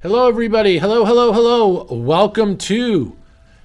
Hello, everybody. Hello, hello, hello. Welcome to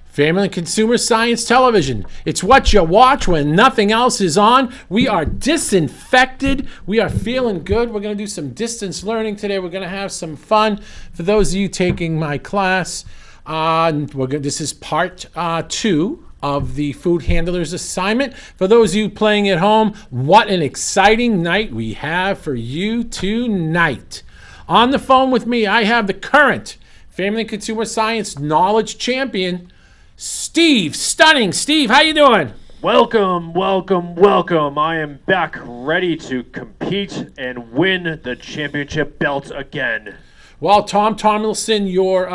Family and Consumer Science Television. It's what you watch when nothing else is on. We are disinfected. We are feeling good. We're going to do some distance learning today. We're going to have some fun. For those of you taking my class, this is part 2 of the food handler's assignment. For those of you playing at home, what an exciting night we have for you tonight. On the phone with me, I have the current Family and Consumer Science Knowledge Champion, Steve Stunning. Steve, how you doing? Welcome, welcome, welcome. I am back ready to compete and win the championship belt again. Well, Tom Tomlinson, you're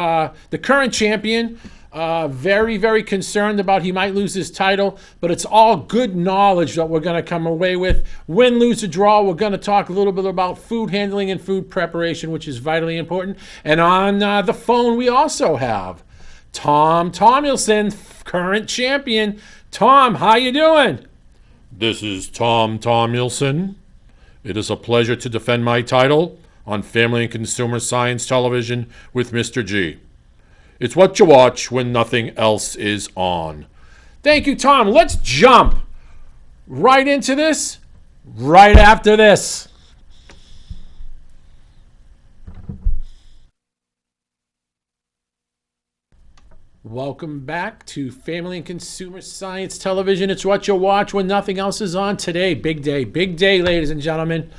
the current champion. Very, very concerned about he might lose his title, but it's all good knowledge that we're going to come away with. Win, lose, or draw, we're going to talk a little bit about food handling and food preparation, which is vitally important. And on the phone, we also have Tom Tomlinson, current champion. Tom, how you doing? This is Tom Tomlinson. It is a pleasure to defend my title on Family and Consumer Science Television with Mr. G. It's what you watch when nothing else is on. Thank you, Tom. Let's jump right into this right after this. Welcome back to Family and Consumer Science Television. It's what you watch when nothing else is on. Today, big day, ladies and gentlemen.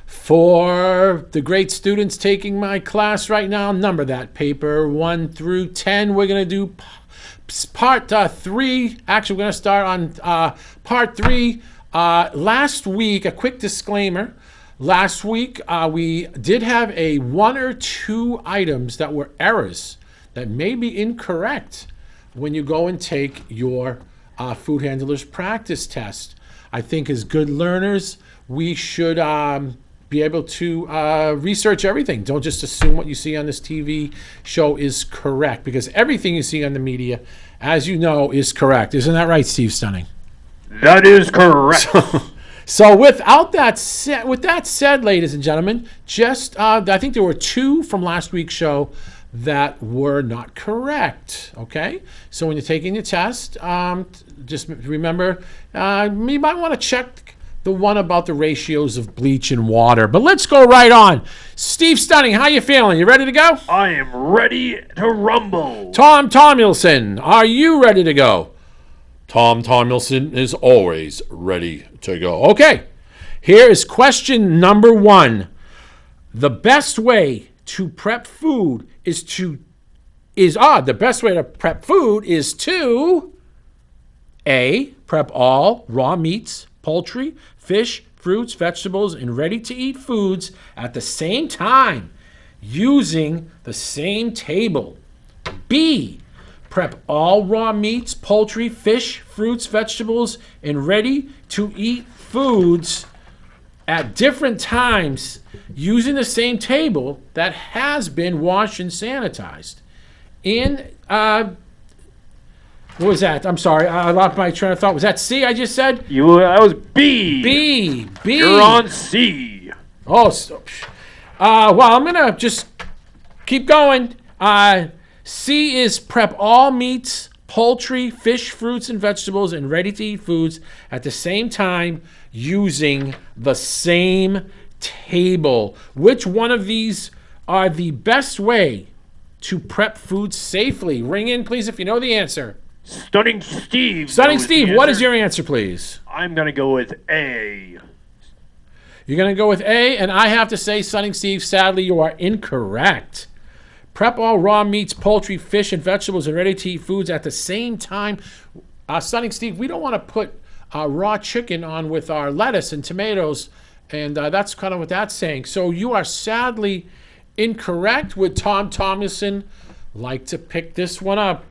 For the great students taking my class right now, number that paper 1 through 10. We're going to do part 3. Actually, we're going to start on part 3. Last week, a quick disclaimer. Last week, we did have 1 or 2 items that were errors that may be incorrect when you go and take your food handler's practice test. I think as good learners, we should be able to research everything. Don't just assume what you see on this TV show is correct, because everything you see on the media, as you know, is correct. Isn't that right, Steve Stunning? That is correct. So with that said, ladies and gentlemen, I think there were 2 from last week's show that were not correct. Okay, so when you're taking your test, just remember you might want to check the one about the ratios of bleach and water. But let's go right on. Steve Stunning, how you feeling? You ready to go? I am ready to rumble. Tom Tomlinson, are you ready to go? Tom Tomlinson is always ready to go. Okay, here is question number 1. The best way to prep food is to A, prep all raw meats, poultry, fish, fruits, vegetables, and ready-to-eat foods at the same time using the same table. B, prep all raw meats, poultry, fish, fruits, vegetables, and ready-to-eat foods at different times using the same table that has been washed and sanitized. What was that? I'm sorry, I lost my train of thought. Was that C I just said? That was B. B. You're on C. Oh, well, I'm going to just keep going. C is prep all meats, poultry, fish, fruits, and vegetables, and ready-to-eat foods at the same time using the same table. Which one of these are the best way to prep food safely? Ring in, please, if you know the answer. Stunning Steve. Stunning Steve, what is your answer, please? I'm going to go with A. You're going to go with A, and I have to say, Stunning Steve, sadly, you are incorrect. Prep all raw meats, poultry, fish, and vegetables and ready-to-eat foods at the same time. Stunning Steve, we don't want to put raw chicken on with our lettuce and tomatoes, and that's kind of what that's saying. So you are sadly incorrect. Would Tom Tomlinson like to pick this one up?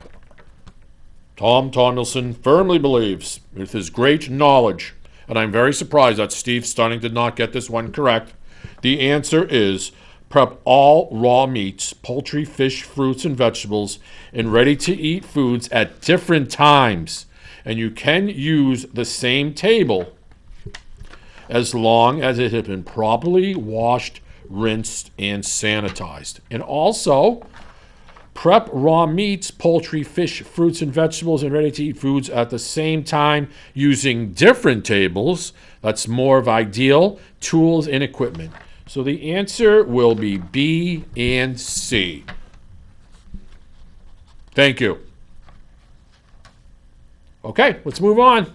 Tom Tomlinson firmly believes, with his great knowledge, and I'm very surprised that Steve Stunning did not get this one correct. The answer is prep all raw meats, poultry, fish, fruits, and vegetables, and ready-to-eat foods at different times. And you can use the same table as long as it has been properly washed, rinsed, and sanitized. And also, prep raw meats, poultry, fish, fruits, and vegetables, and ready-to-eat foods at the same time using different tables. That's more of ideal tools and equipment. So the answer will be B and C. Thank you. Okay, let's move on.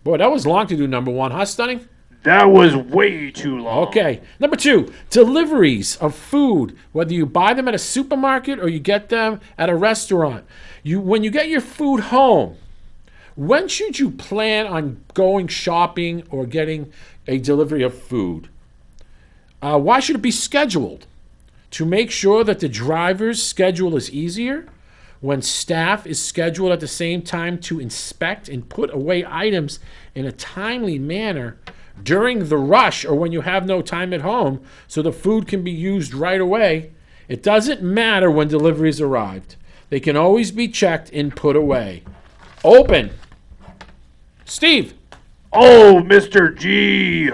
Boy, that was long to do number one, huh, Stunning? That was way too long. Okay. Number 2, deliveries of food, whether you buy them at a supermarket or you get them at a restaurant. When you get your food home, when should you plan on going shopping or getting a delivery of food? Why should it be scheduled? To make sure that the driver's schedule is easier, when staff is scheduled at the same time to inspect and put away items in a timely manner during the rush or when you have no time at home so the food can be used right away. It doesn't matter when deliveries arrived. They can always be checked and put away. Open. Steve. Oh, Mr. G,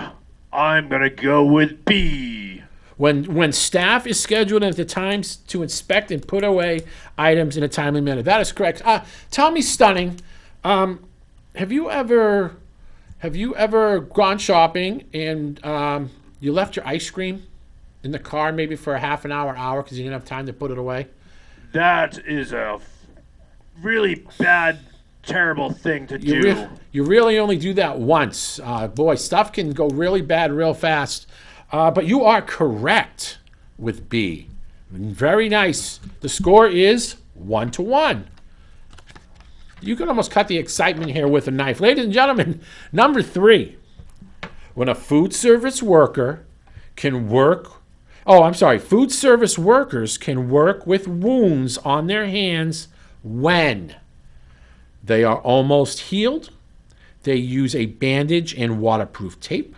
I'm going to go with B. When staff is scheduled at the times to inspect and put away items in a timely manner. That is correct. Tell me, Stunning, have you ever gone shopping and you left your ice cream in the car maybe for a half an hour because you didn't have time to put it away? That is a really bad, terrible thing to do. You really only do that once. Boy, stuff can go really bad real fast. But you are correct with B. Very nice. The score is 1-1. You can almost cut the excitement here with a knife. Ladies and gentlemen, number 3. When a food service worker can work... food service workers can work with wounds on their hands when they are almost healed, they use a bandage and waterproof tape,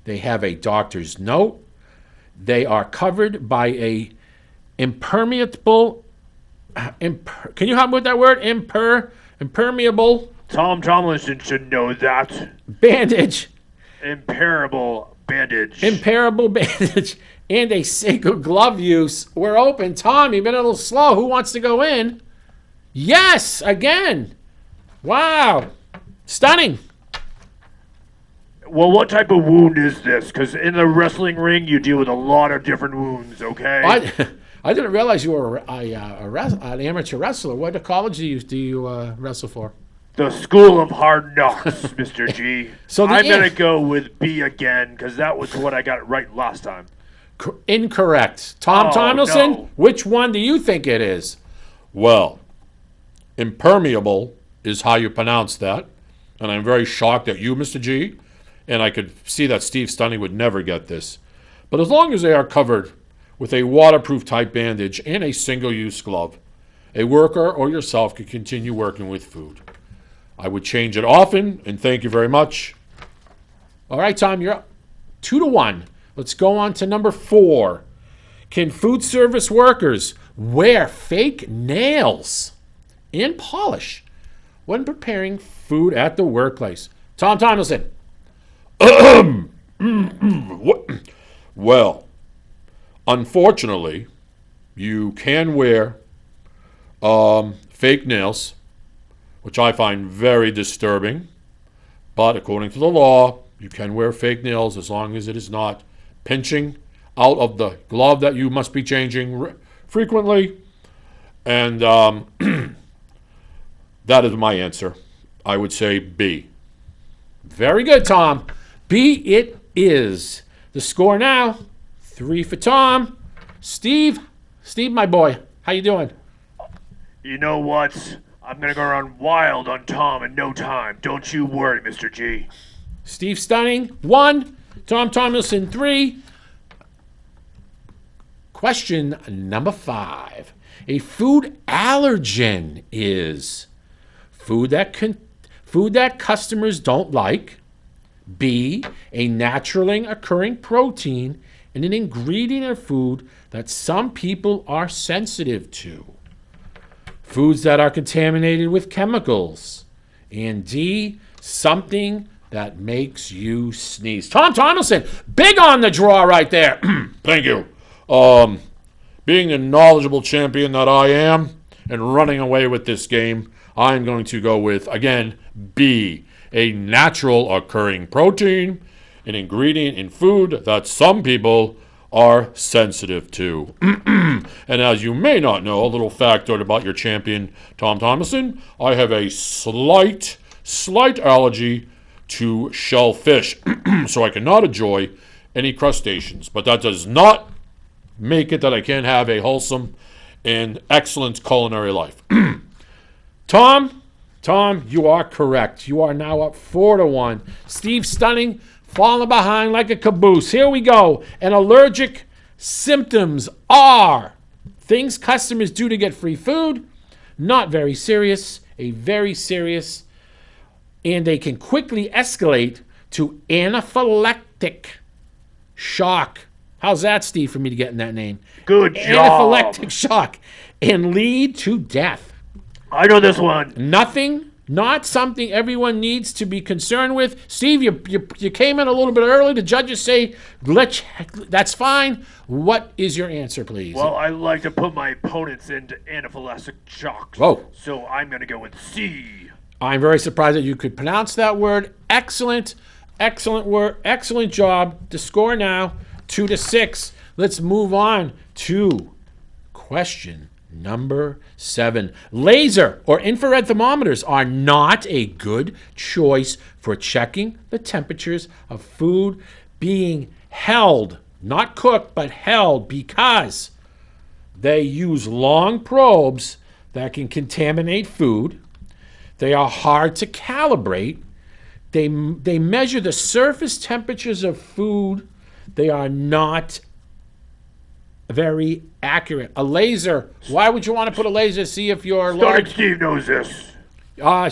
they have a doctor's note, they are covered by a impermeable... can you help me with that word? Impermeable... Tom Tomlinson should know that. Bandage. Impermeable bandage. Impermeable bandage. And a single glove use. We're open. Tom, you've been a little slow. Who wants to go in? Yes, again. Wow. Stunning. Well, what type of wound is this? Because in the wrestling ring, you deal with a lot of different wounds, okay? I didn't realize you were an amateur wrestler. What college do you wrestle for? The School of Hard Knocks, Mr. G. So I'm going to go with B again, because that was what I got right last time. Incorrect. Tom Tomlinson, no. Which one do you think it is? Well, impermeable is how you pronounce that. And I'm very shocked at you, Mr. G. And I could see that Steve Stunning would never get this. But as long as they are covered with a waterproof type bandage and a single-use glove, a worker or yourself can continue working with food. I would change it often, and thank you very much. All right, Tom, you're up 2-1. Let's go on to number 4. Can food service workers wear fake nails and polish when preparing food at the workplace? Tom Tomlinson. Well, unfortunately, you can wear fake nails, which I find very disturbing. But according to the law, you can wear fake nails as long as it is not pinching out of the glove that you must be changing frequently. And that is my answer. I would say B. Very good, Tom. B it is. The score now, 3 for Tom. Steve, my boy, how you doing? You know what? I'm going to go run wild on Tom in no time. Don't you worry, Mr. G. Steve Stunning, 1. Tom Tomlinson, 3. Question number 5. A food allergen is food that customers don't like. B, a naturally occurring protein and an ingredient of food that some people are sensitive to. Foods that are contaminated with chemicals. And D, something that makes you sneeze. Tom Tomlinson, big on the draw right there. Thank you. Being the knowledgeable champion that I am and running away with this game, I'm going to go with, again, B, a natural occurring protein, an ingredient in food that some people are sensitive to. And as you may not know, a little factoid about your champion, Tom Thomason, I have a slight allergy to shellfish, so I cannot enjoy any crustaceans. But that does not make it that I can't have a wholesome and excellent culinary life. Tom, you are correct. You are now up 4-1. Steve Stunning falling behind like a caboose. Here we go. And allergic symptoms are things customers do to get free food, not very serious, a very serious, and they can quickly escalate to anaphylactic shock. How's that, Steve, for me to get in that name? Good job. Anaphylactic shock and lead to death. I know this one. Nothing, not something everyone needs to be concerned with. Steve, you came in a little bit early. The judges say, that's fine. What is your answer, please? Well, I like to put my opponents into anaphylactic shocks. Whoa. So I'm going to go with C. I'm very surprised that you could pronounce that word. Excellent word. Excellent job. The score now, 2-6. Let's move on to question number 7. Laser or infrared thermometers are not a good choice for checking the temperatures of food being held, not cooked, but held, because they use long probes that can contaminate food. They are hard to calibrate. They measure the surface temperatures of food. They are not very accurate. A laser, why would you want to put a laser to see if you're Stunning Steve knows this.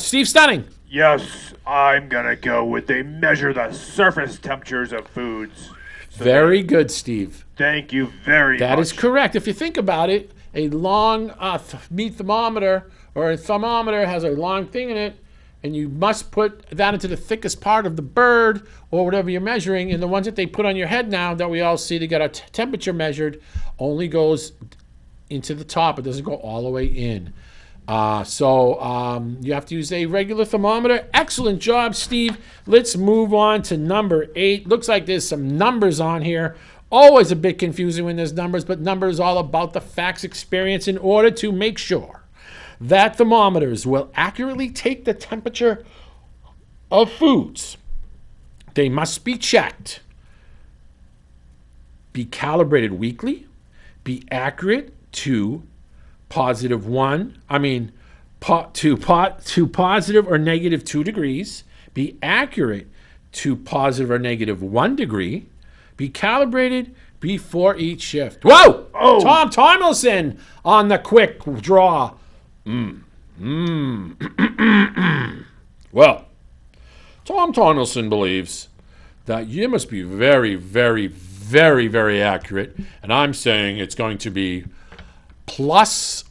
Steve Stunning. Yes, I'm going to go with they measure the surface temperatures of foods. So Very good, Steve. Thank you very much. That is correct. If you think about it, a long meat thermometer or a thermometer has a long thing in it, and you must put that into the thickest part of the bird or whatever you're measuring. And the ones that they put on your head now that we all see to get our temperature measured only goes into the top. It doesn't go all the way in. So you have to use a regular thermometer. Excellent job, Steve. Let's move on to number 8. Looks like there's some numbers on here. Always a bit confusing when there's numbers, but numbers all about the FACS experience in order to make sure that thermometers will accurately take the temperature of foods. They must be checked, be calibrated weekly, be accurate to positive or negative 2 degrees, be accurate to positive or negative 1 degree, be calibrated before each shift. Whoa! Oh. Tom Tomlinson on the quick draw. Well, Tom Tomlinson believes that you must be very, very, very, very accurate, and I'm saying it's going to be Plus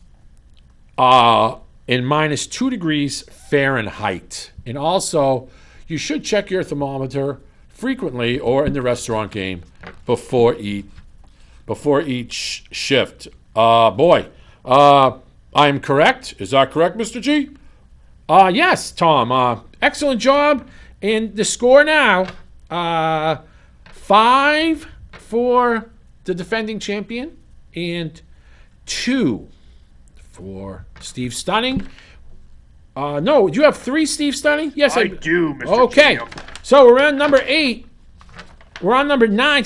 and minus 2 degrees Fahrenheit. And also, you should check your thermometer frequently or in the restaurant game before each shift. I'm correct. Is that correct, Mr. G? Yes, Tom. Excellent job. And the score now, 5 for the defending champion and 2 for Steve Stunning. No, you have 3, Steve Stunning? Yes, I do, Mr. Okay. Champ. So we're on number 8. We're on number 9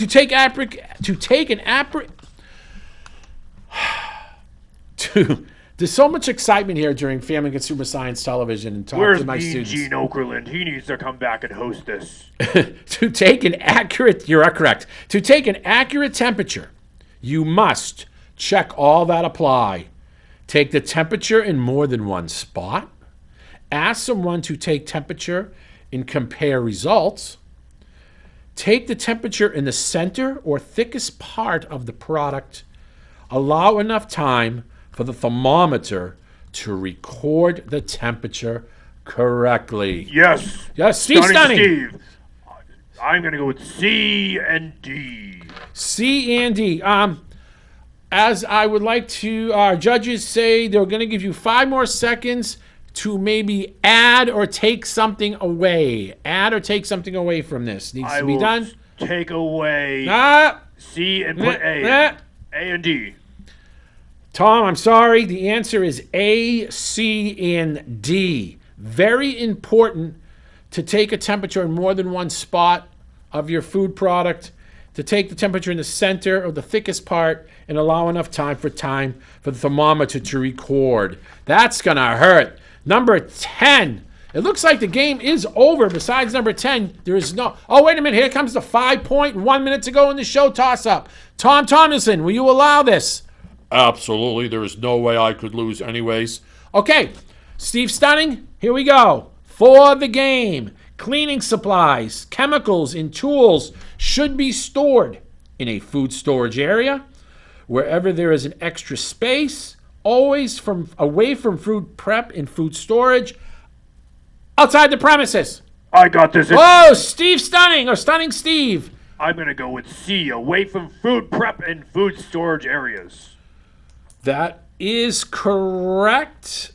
There's so much excitement here during Family and Consumer Science Television and talk Where's to my Mean students. Gene Okerlund? He needs to come back and host this. To take an accurate, you are correct. To take an accurate temperature, you must check all that apply. Take the temperature in more than one spot. Ask someone to take temperature and compare results. Take the temperature in the center or thickest part of the product. Allow enough time for the thermometer to record the temperature correctly. Yes. Yes, Steve Stunning. Steve. I'm going to go with C and D. C and D. As I would like to, our judges say they're going to give you 5 more seconds to maybe add or take something away. Add or take something away from this. Needs to be done. Take away C and put A. A and D. Tom, I'm sorry. The answer is A, C, and D. Very important to take a temperature in more than one spot of your food product, to take the temperature in the center or the thickest part and allow enough time for the thermometer to record. That's going to hurt. Number 10. It looks like the game is over. Besides number 10, there is no... Oh, wait a minute. Here comes the 5 point, 1 minute to go in the show toss-up. Tom Tomlinson, will you allow this? Absolutely. There is no way I could lose anyways. Okay. Steve Stunning, here we go. For the game, cleaning supplies, chemicals, and tools should be stored in a food storage area, wherever there is an extra space, always away from food prep and food storage, outside the premises. I got this. Whoa, Steve Stunning, or Stunning Steve. I'm going to go with C, away from food prep and food storage areas. That is correct.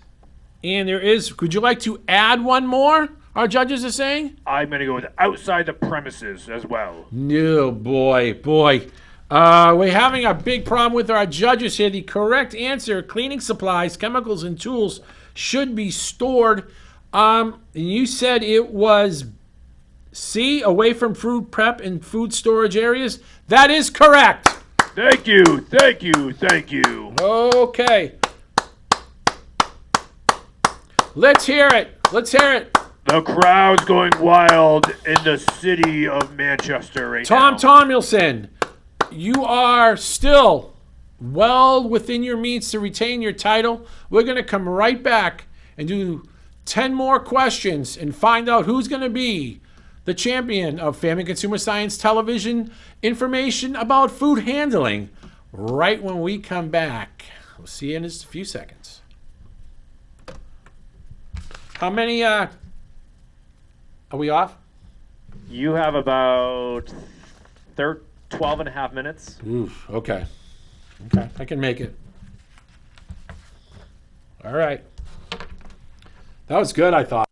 And would you like to add one more? Our judges are saying? I'm going to go with outside the premises as well. No, boy. We're having a big problem with our judges here. The correct answer, cleaning supplies, chemicals, and tools should be stored. You said it was C, away from food prep and food storage areas. That is correct. Thank you. Okay. Let's hear it. The crowd's going wild in the city of Manchester right now. Tom Tomlinson, you are still well within your means to retain your title. We're going to come right back and do 10 more questions and find out who's going to be the champion of Family Consumer Science Television information about food handling right when we come back. We'll see you in just a few seconds. How many are we off? You have about 12 and a half minutes. Oof, okay, I can make it. All right. That was good, I thought.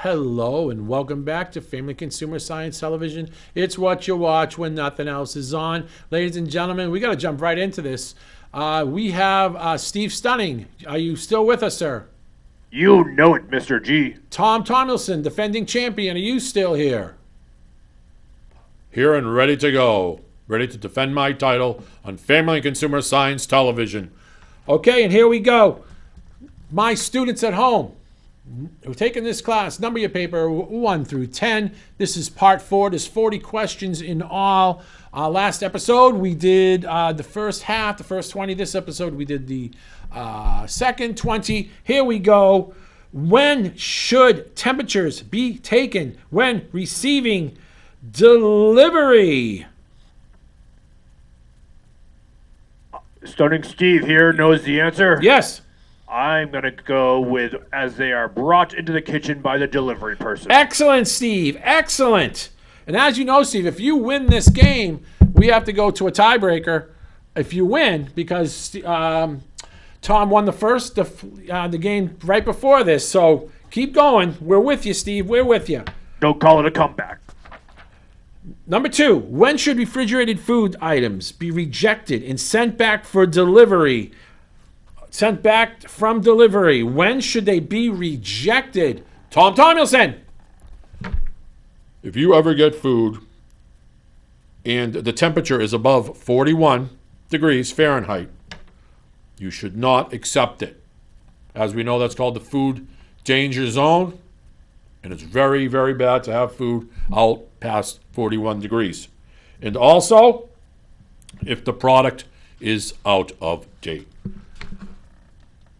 Hello and welcome back to Family Consumer Science Television. It's what you watch when nothing else is on. Ladies and gentlemen, we got to jump right into this. We have Steve Stunning. Are you still with us, sir? You know it, Mr. G. Tom Tomlinson, defending champion. Are you still here? Here and ready to go. Ready to defend my title on Family and Consumer Science Television. Okay, and here we go. My students at home who are taking this class, number your paper 1 through 10. This is part 4. There's 40 questions in all. Last episode, we did the first half, the first 20. This episode, we did the second 20. Here we go. When should temperatures be taken when receiving delivery? Stunning Steve here knows the answer. Yes. I'm going to go with as they are brought into the kitchen by the delivery person. Excellent, Steve. Excellent. And as you know, Steve, if you win this game, we have to go to a tiebreaker if you win, because Tom won the game right before this. So keep going. We're with you, Steve. We're with you. Don't call it a comeback. Number 2, when should refrigerated food items be rejected and sent back for delivery? Sent back from delivery. When should they be rejected? Tom Tomlinson. If you ever get food and the temperature is above 41 degrees Fahrenheit, you should not accept it. As we know, that's called the food danger zone, and it's very, very bad to have food out past 41 degrees. And also, if the product is out of date.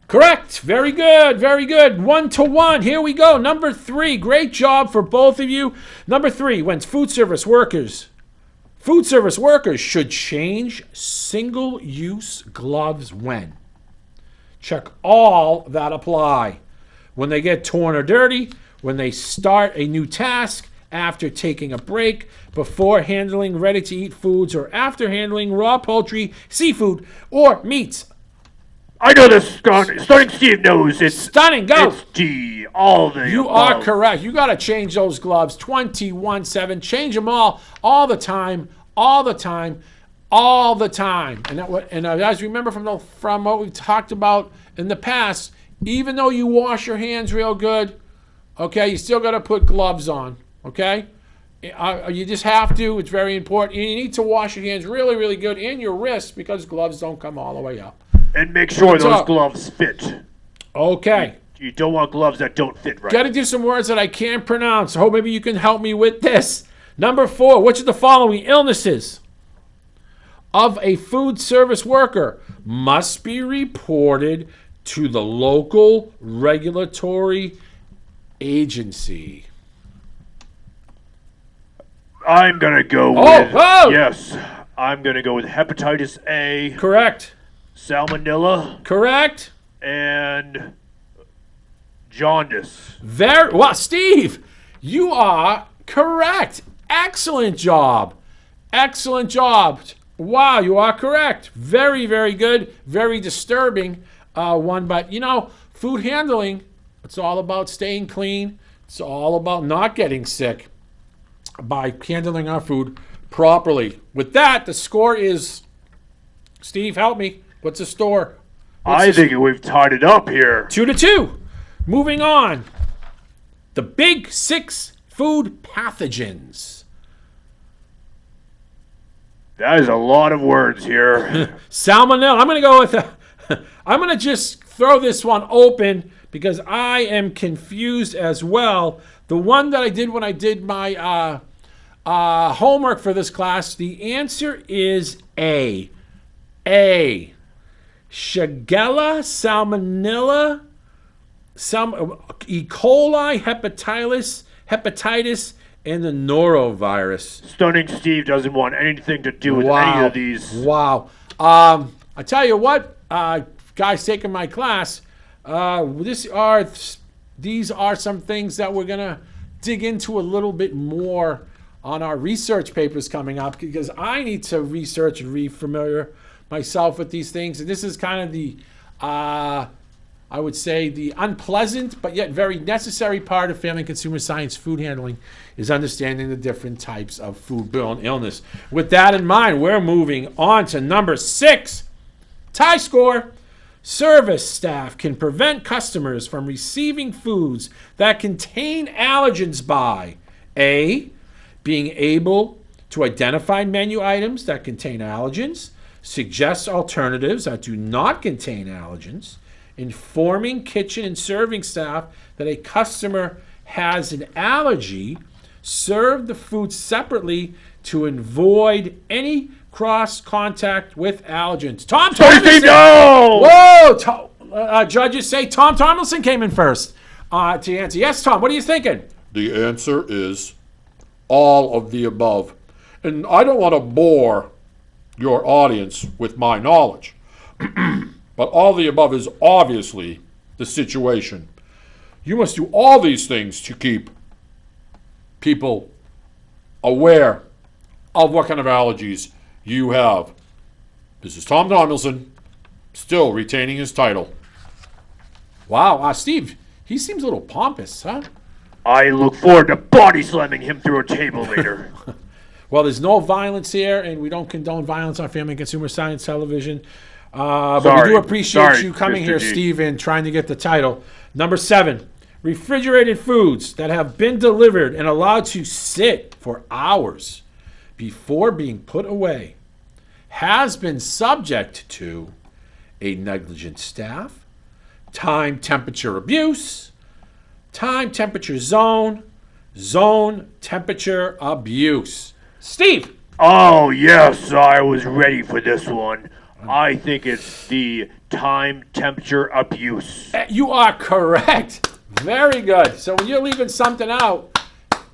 Correct. Very good. Very good. 1-1. Here we go. Number 3. Great job for both of you. Number 3. When food service workers should change single-use gloves when? Check all that apply. When they get torn or dirty, when they start a new task, after taking a break, before handling ready-to-eat foods, or after handling raw poultry, seafood, or meats. I know this. Stunning Steve knows it's Stunning. Go. It's D. All the You above. are correct. You got to change those gloves 21/7. Change them all the time, all the time, all the time. And as you remember from what we've talked about in the past, even though you wash your hands real good, okay, you still got to put gloves on. Okay, you just have to. It's very important. You need to wash your hands really, really good, and your wrists, because gloves don't come all the way up. And make sure those gloves fit. Okay. You don't want gloves that don't fit right. Got to do some words that I can't pronounce. I hope maybe you can help me with this. Number 4, which of the following illnesses of a food service worker must be reported to the local regulatory agency? I'm going to go yes. I'm going to go with hepatitis A. Correct. Salmonella. Correct. And jaundice. Very well, Steve. You are correct. Excellent job. Excellent job. Wow, you are correct. Very, very good. Very disturbing one. But, food handling, it's all about staying clean. It's all about not getting sick by handling our food properly. With that, the score is, Steve, help me. What's the score? I think we've tied it up here. 2-2. Moving on. The big 6 food pathogens. That is a lot of words here. Salmonella. I'm going to go with I'm going to just throw this one open because I am confused as well. The one that I did when I did my homework for this class, the answer is A. A. Shigella, Salmonella, E. coli, hepatitis, and the norovirus. Stunning Steve doesn't want anything to do with any of these. Wow. I tell you what, guys taking my class, these are some things that we're going to dig into a little bit more on our research papers coming up, because I need to research and re-familiar myself with these things. And this is kind of the, I'm I would say the unpleasant but yet very necessary part of family and consumer science food handling is understanding the different types of foodborne illness. With that in mind, we're moving on to number 6. Tie score. Service staff can prevent customers from receiving foods that contain allergens by A, being able to identify menu items that contain allergens, suggest alternatives that do not contain allergens, informing kitchen and serving staff that a customer has an allergy, serve the food separately to avoid any cross contact with allergens. Tom Tomlinson. Whoa! Judges say Tom Tomlinson came in first to answer. Yes, Tom, what are you thinking? The answer is all of the above. And I don't want to bore your audience with my knowledge, but all the above is obviously the situation. You must do all these things to keep people aware of what kind of allergies you have. This is Tom Tomlinson, still retaining his title. Wow, Steve, he seems a little pompous, huh? I look forward to body slamming him through a table later. Well, there's no violence here, and we don't condone violence on Family and Consumer Science Television. But we do appreciate you coming here, Steve, and trying to get the title. Number 7, refrigerated foods that have been delivered and allowed to sit for hours before being put away has been subject to a negligent staff, time temperature abuse, time temperature zone, zone temperature abuse. Steve! Oh, yes, I was ready for this one. I think it's the time temperature abuse. You are correct. Very good. So when you're leaving something out,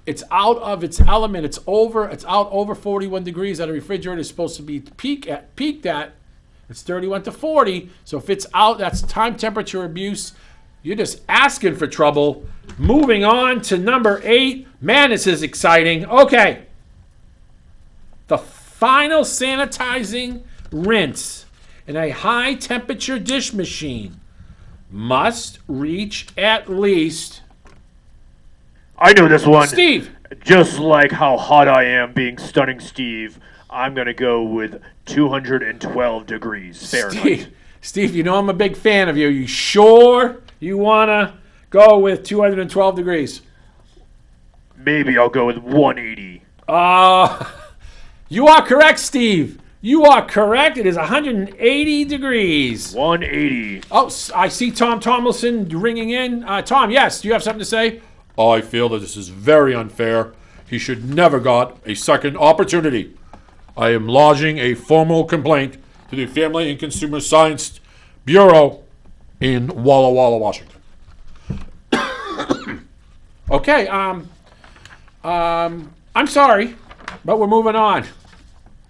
it's out of its element. It's out over 41 degrees that a refrigerator is supposed to be peaked at. It's 31 to 40. So if it's out, that's time temperature abuse. You're just asking for trouble. Moving on to number 8. Man, this is exciting. Okay. The final sanitizing rinse in a high temperature dish machine must reach at least... I know this one. Steve! Just like how hot I am being stunning Steve, I'm going to go with 212 degrees Fahrenheit. Steve, you know I'm a big fan of you. You sure you want to go with 212 degrees? Maybe I'll go with 180. You are correct, Steve. You are correct. It is 180 degrees. 180. Oh, I see Tom Tomlinson ringing in. Tom, yes, do you have something to say? I feel that this is very unfair. He should never got a second opportunity. I am lodging a formal complaint to the Family and Consumer Science Bureau in Walla Walla, Washington. Okay, I'm sorry, but we're moving on.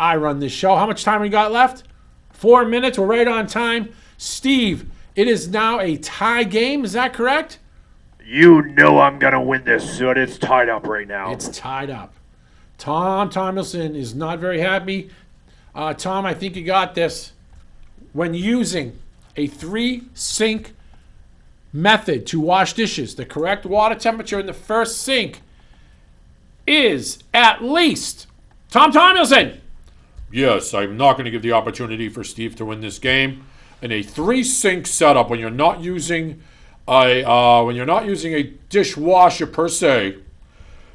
I run this show. How much time we got left? 4 minutes. We're right on time. Steve, it is now a tie game. Is that correct? You know I'm going to win this, but it's tied up right now. It's tied up. Tom Tomlinson is not very happy. Tom, I think you got this. When using a 3-sink method to wash dishes, the correct water temperature in the first sink is at least... Tom Tomlinson! Yes, I'm not going to give the opportunity for Steve to win this game. In a 3-sink setup, when you're not using a dishwasher per se,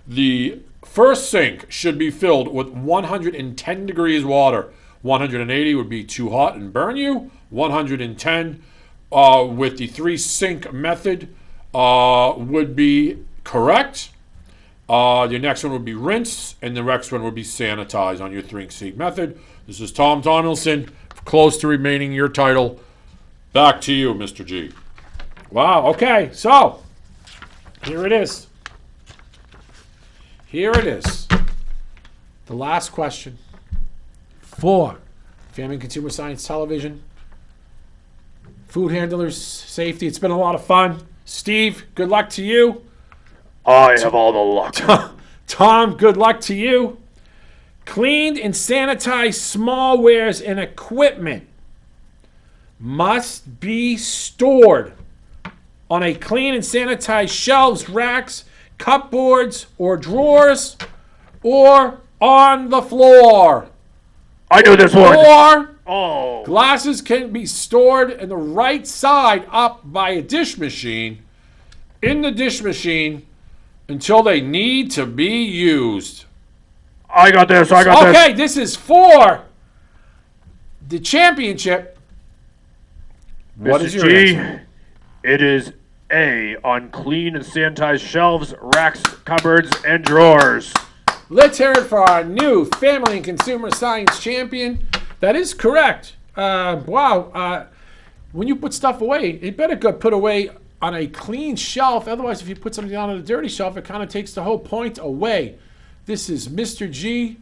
the first sink should be filled with 110 degrees water. 180 would be too hot and burn you. 110 with the 3-sink method would be correct. Your next one would be rinse, and the next one would be sanitize on your 3-sink method. This is Tom Tomlinson, close to remaining your title. Back to you, Mr. G. Wow, okay, so here it is. Here it is. The last question for Family and Consumer Science Television. Food handlers, safety. It's been a lot of fun. Steve, good luck to you. I have all the luck. Tom, good luck to you. Cleaned and sanitized smallwares and equipment must be stored on a clean and sanitized shelves, racks, cupboards, or drawers, or on the floor. I know this one. Or Oh. glasses can be stored in the right side up by a dish machine, in the dish machine, until they need to be used. I got this. I got this. Okay, this is for the championship. What Mr. is your G, answer? it is A, on clean and sanitized shelves, racks, cupboards, and drawers. Let's hear it for our new Family and Consumer Science champion. That is correct. Wow. When you put stuff away, it better go put away on a clean shelf. Otherwise, if you put something on a dirty shelf, it kind of takes the whole point away. This is Mr. G,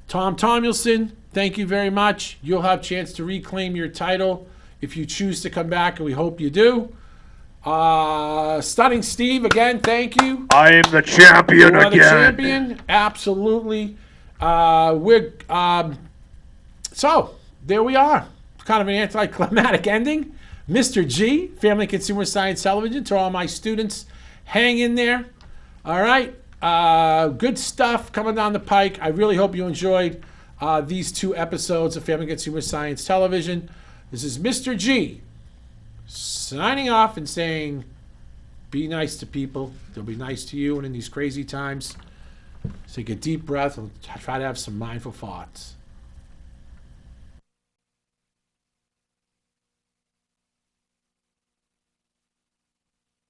Tom Tomulson. Thank you very much. You'll have a chance to reclaim your title if you choose to come back, and we hope you do. Stunning Steve, again, thank you. I am the champion You are again. the champion, absolutely. So there we are. Kind of an anticlimactic ending. Mr. G, Family and Consumer Science Television. To all my students, hang in there. All right. Good stuff coming down the pike. I really hope you enjoyed these 2 episodes of Family and Consumer Science Television. This is Mr. G signing off and saying, be nice to people. They'll be nice to you. And in these crazy times, take a deep breath and try to have some mindful thoughts.